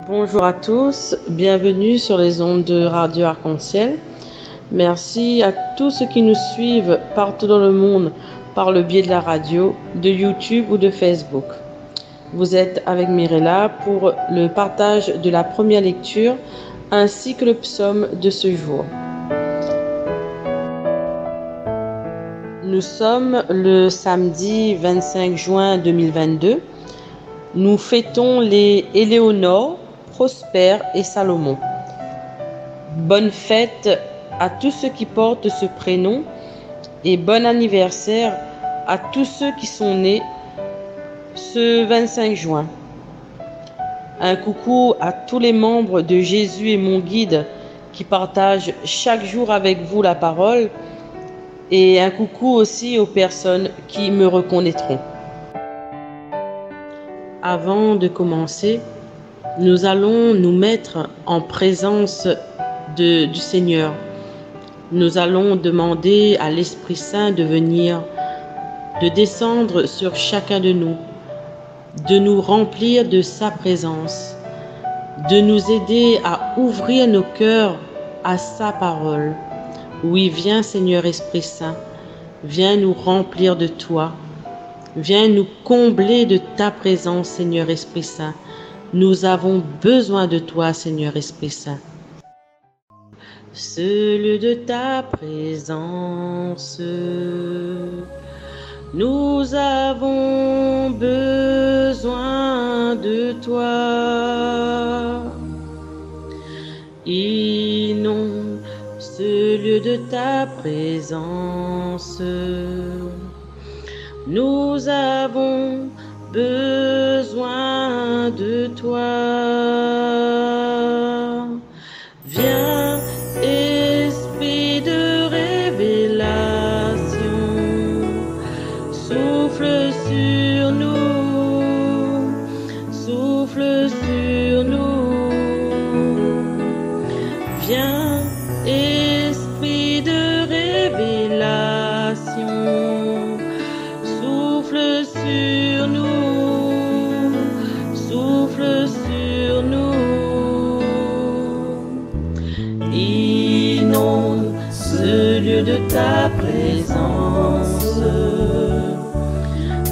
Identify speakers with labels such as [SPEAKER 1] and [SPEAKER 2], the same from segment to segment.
[SPEAKER 1] Bonjour à tous, bienvenue sur les ondes de Radio Arc-en-Ciel. Merci à tous ceux qui nous suivent partout dans le monde par le biais de la radio, de YouTube ou de Facebook. Vous êtes avec Mirella pour le partage de la première lecture ainsi que le psaume de ce jour. Nous sommes le samedi 25 juin 2022. Nous fêtons les Éléonore, Prosper et Salomon. Bonne fête à tous ceux qui portent ce prénom et bon anniversaire à tous ceux qui sont nés ce 25 juin. Un coucou à tous les membres de Jésus est mon guide qui partagent chaque jour avec vous la parole, et un coucou aussi aux personnes qui me reconnaîtront. Avant de commencer, nous allons nous mettre en présence du Seigneur. Nous allons demander à l'Esprit Saint de venir, de descendre sur chacun de nous remplir de sa présence, de nous aider à ouvrir nos cœurs à sa parole. Oui, viens Seigneur Esprit Saint, viens nous remplir de toi, viens nous combler de ta présence Seigneur Esprit Saint. Nous avons besoin de toi Seigneur Esprit Saint. Seul de ta présence, nous avons besoin de toi. Inonde ce lieu de ta présence. Nous avons besoin de toi. Viens, Esprit de révélation, souffle sur nous, souffle sur nous. Viens, Esprit de révélation, souffle sur nous, souffle sur nous. Inonde ce lieu de ta présence.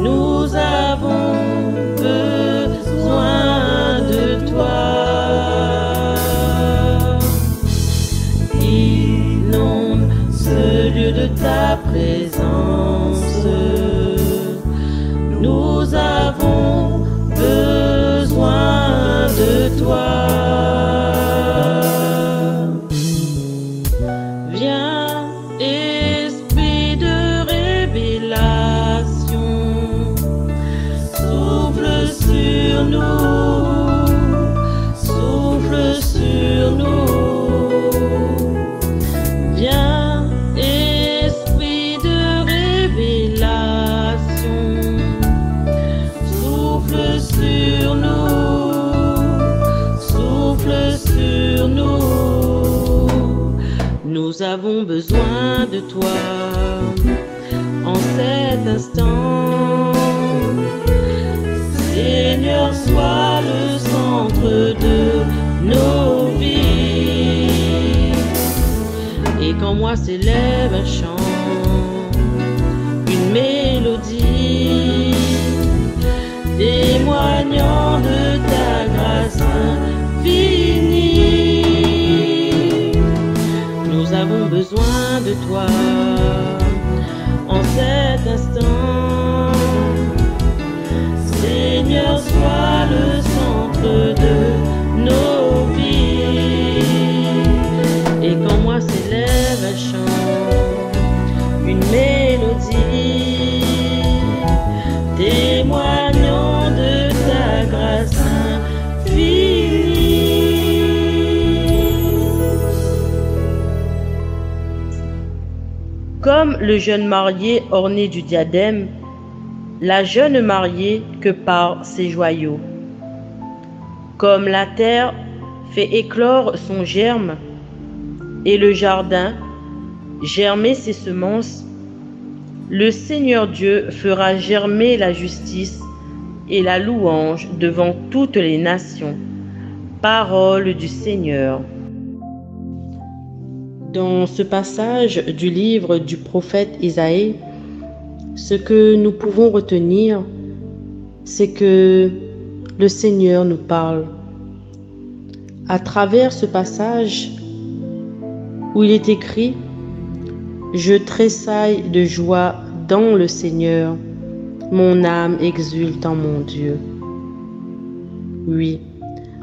[SPEAKER 1] Nous avons besoin de toi. Inonde ce lieu de ta présence. Nous avons besoin de toi. Viens, Esprit de révélation, souffle sur nous, souffle sur nous. Viens, Esprit de révélation, souffle sur nous, souffle sur nous. Nous avons besoin de toi en cet instant. Seigneur, sois le centre de nos vies. Et quand moi s'élève un chant, une mélodie, témoignant de ta grâce infinie. Nous avons besoin de toi en cet instant. Seigneur, sois le centre de nos vies. Et quand moi s'élève un chant, une mélodie, témoignant de ta grâce infinie. Comme le jeune marié orné du diadème, la jeune mariée que par ses joyaux. Comme la terre fait éclore son germe, et le jardin germer ses semences, le Seigneur Dieu fera germer la justice et la louange devant toutes les nations. Parole du Seigneur. Dans ce passage du livre du prophète Isaïe, ce que nous pouvons retenir, c'est que le Seigneur nous parle. À travers ce passage où il est écrit « Je tressaille de joie dans le Seigneur, mon âme exulte en mon Dieu ». Oui,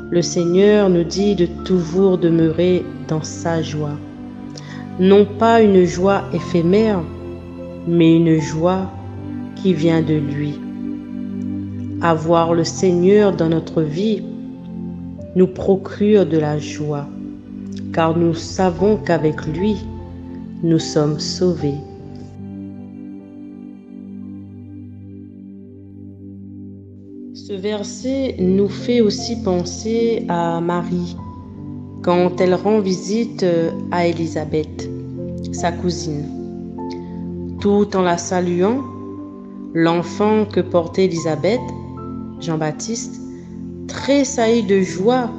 [SPEAKER 1] le Seigneur nous dit de toujours demeurer dans sa joie. Non pas une joie éphémère, mais une joie qui vient de lui. Avoir le Seigneur dans notre vie nous procure de la joie, car nous savons qu'avec lui, nous sommes sauvés. Ce verset nous fait aussi penser à Marie, quand elle rend visite à Élisabeth, sa cousine. Tout en la saluant, l'enfant que portait Élisabeth, Jean-Baptiste, tressaillit de joie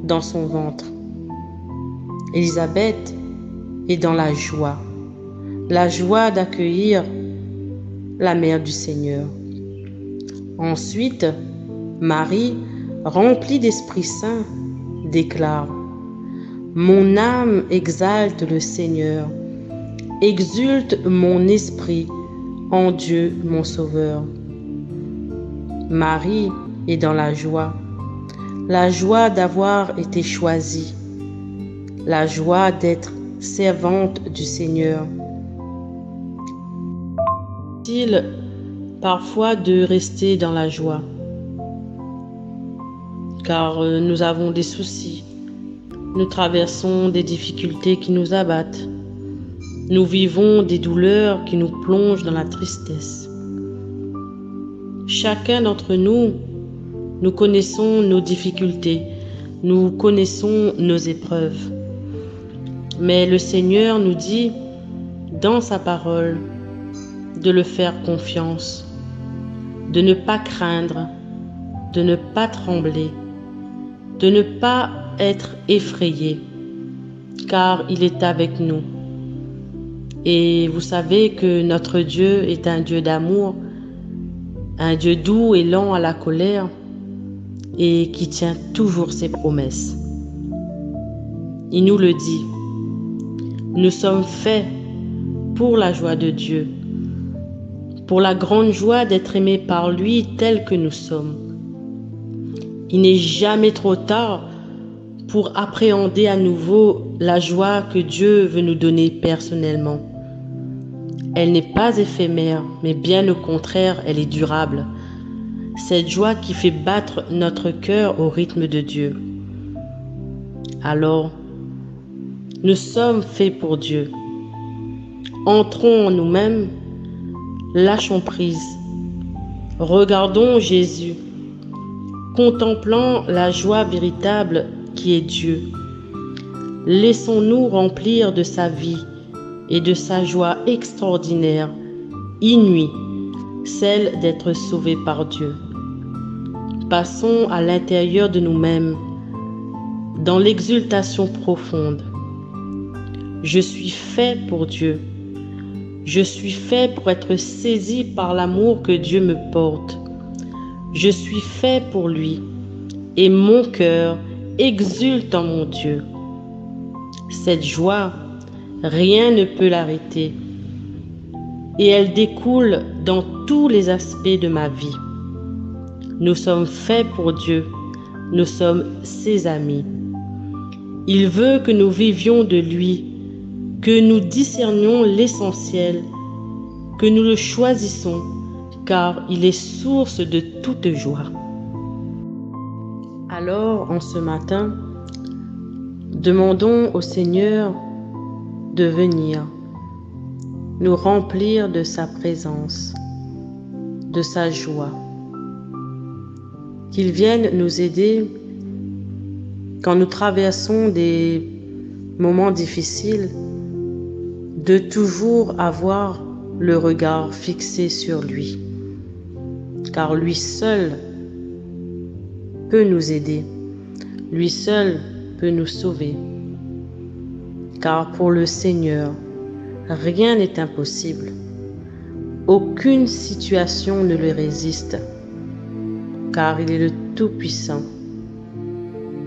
[SPEAKER 1] dans son ventre. Élisabeth est dans la joie d'accueillir la mère du Seigneur. Ensuite, Marie, remplie d'Esprit Saint, déclare « Mon âme exalte le Seigneur, exulte mon esprit en Dieu mon Sauveur. » Marie est dans la joie d'avoir été choisie, la joie d'être servante du Seigneur. Il parfois de rester dans la joie, car nous avons des soucis, nous traversons des difficultés qui nous abattent, nous vivons des douleurs qui nous plongent dans la tristesse. Chacun d'entre nous, nous connaissons nos difficultés, nous connaissons nos épreuves. Mais le Seigneur nous dit, dans sa parole, de le faire confiance, de ne pas craindre, de ne pas trembler, de ne pas être effrayé, car il est avec nous. Et vous savez que notre Dieu est un Dieu d'amour, un Dieu doux et lent à la colère, et qui tient toujours ses promesses. Il nous le dit, nous sommes faits pour la joie de Dieu, pour la grande joie d'être aimés par lui tel que nous sommes. Il n'est jamais trop tard pour appréhender à nouveau la joie que Dieu veut nous donner personnellement. Elle n'est pas éphémère, mais bien au contraire, elle est durable. Cette joie qui fait battre notre cœur au rythme de Dieu. Alors, nous sommes faits pour Dieu. Entrons en nous-mêmes, lâchons prise. Regardons Jésus, contemplant la joie véritable qui est Dieu. Laissons-nous remplir de sa vie et de sa joie extraordinaire, inouïe, celle d'être sauvés par Dieu. Passons à l'intérieur de nous-mêmes, dans l'exultation profonde. Je suis fait pour Dieu. Je suis fait pour être saisi par l'amour que Dieu me porte. Je suis fait pour lui, et mon cœur exulte en mon Dieu. Cette joie, rien ne peut l'arrêter, et elle découle dans tous les aspects de ma vie. Nous sommes faits pour Dieu, nous sommes ses amis. Il veut que nous vivions de lui, que nous discernions l'essentiel, que nous le choisissons, car il est source de toute joie. Alors, en ce matin, demandons au Seigneur de venir nous remplir de sa présence, de sa joie. Qu'il vienne nous aider quand nous traversons des moments difficiles, de toujours avoir le regard fixé sur lui, car lui seul peut nous aider, lui seul peut nous sauver, car pour le Seigneur, rien n'est impossible. Aucune situation ne le résiste, car il est le Tout-Puissant.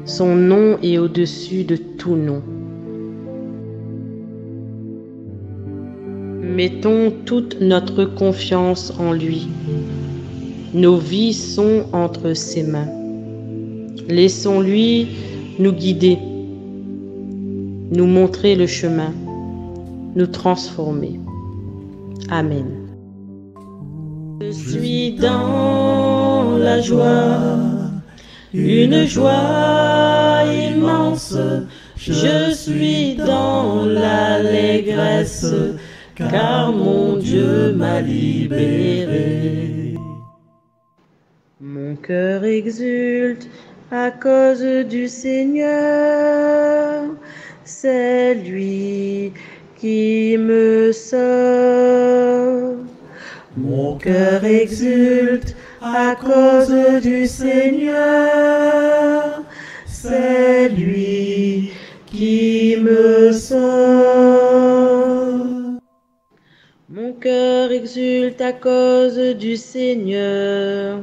[SPEAKER 1] Son nom est au-dessus de tout nom. Mettons toute notre confiance en lui. Nos vies sont entre ses mains. Laissons-lui nous guider, nous montrer le chemin, nous transformer. Amen. Je suis dans la joie, une joie immense. Je suis dans l'allégresse, car mon Dieu m'a libéré. Mon cœur exulte à cause du Seigneur, c'est lui qui me sauve. Mon cœur exulte à cause du Seigneur, c'est lui qui me sauve. Mon cœur exulte à cause du Seigneur.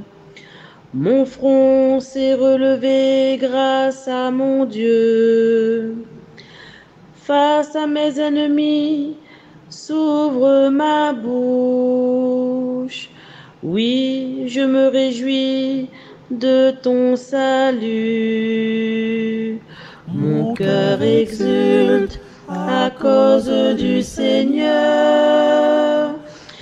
[SPEAKER 1] Mon front s'est relevé grâce à mon Dieu. Face à mes ennemis, s'ouvre ma bouche. Oui, je me réjouis de ton salut. Mon cœur exulte à cause du Seigneur.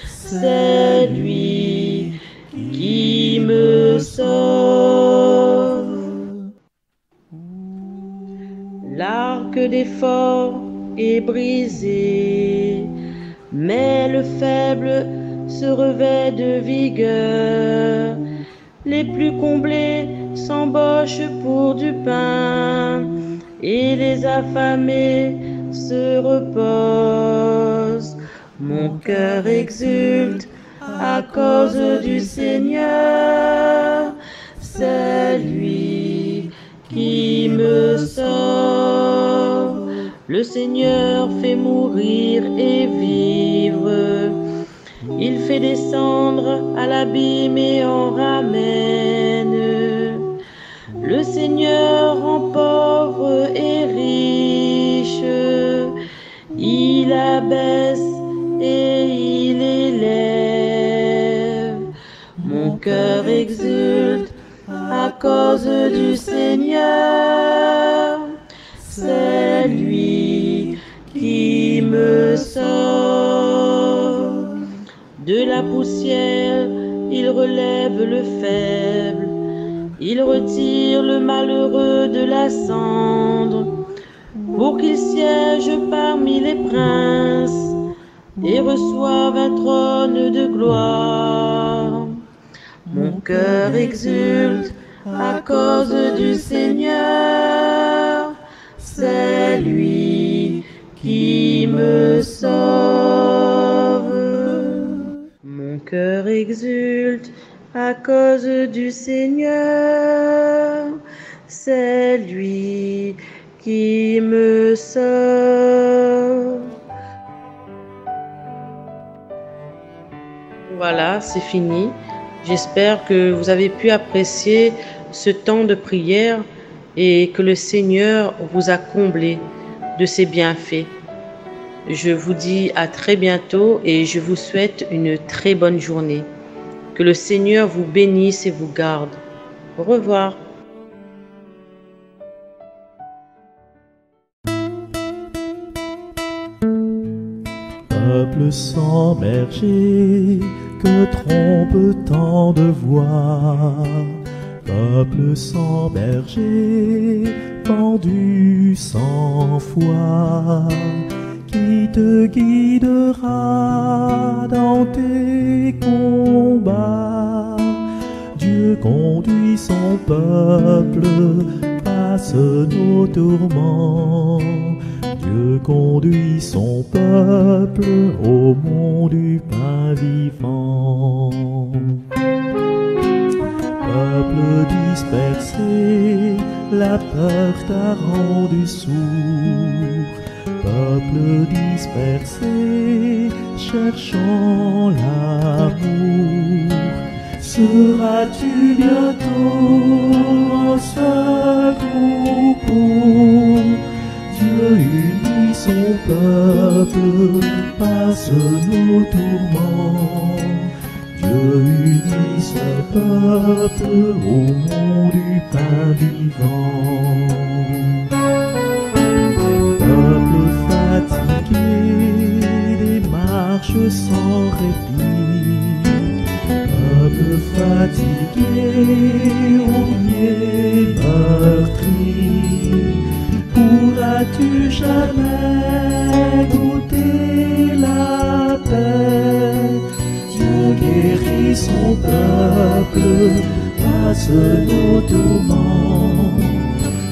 [SPEAKER 1] C'est lui qui me sauve. L'arc des forts est brisé, mais le faible se revêt de vigueur. Les plus comblés s'embauchent pour du pain, et les affamés se reposent. Mon cœur exulte à cause du Seigneur, c'est lui qui me sauve. Le Seigneur fait mourir et vivre, il fait descendre à l'abîme et en ramène. Le Seigneur rend pauvre et riche, il abaisse et il élève. Mon cœur exulte à cause du Seigneur, c'est lui qui me sauve. De la poussière, il relève le faible, il retire le malheureux de la cendre, pour qu'il siège parmi les princes et reçoive un trône de gloire. Mon cœur exulte à cause du Seigneur, c'est lui qui me sauve. Mon cœur exulte à cause du Seigneur, c'est lui qui me sauve. Voilà, c'est fini. J'espère que vous avez pu apprécier ce temps de prière et que le Seigneur vous a comblé de ses bienfaits. Je vous dis à très bientôt et je vous souhaite une très bonne journée. Que le Seigneur vous bénisse et vous garde. Au revoir.
[SPEAKER 2] Peuple sans berger, que trompe tant de voix. Peuple sans berger, pendu sans foi, qui te guidera dans tes combats. Dieu conduit son peuple, passe nos tourments. Dieu conduit son peuple au mont du pain vivant. Peuple dispersé, la peur t'a rendu sourd. Peuple dispersé, cherchant l'amour. Seras-tu bientôt un seul troupeau? Dieu unit son peuple, passe nos tourments. Dieu unit son peuple au mont du pain vivant. Peuple fatigué, des marches sans répit. Peuple fatigué, aux pieds meurtris. Pourras-tu jamais goûter la paix? Dieu guérit son peuple, passe nos tourments.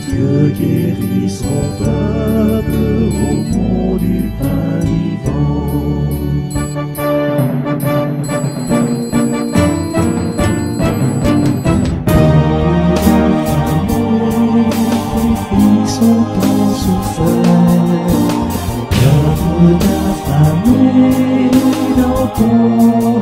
[SPEAKER 2] Dieu guérit son peuple au mont du pain vivant. Sont en souffert, garde ta famille dans ton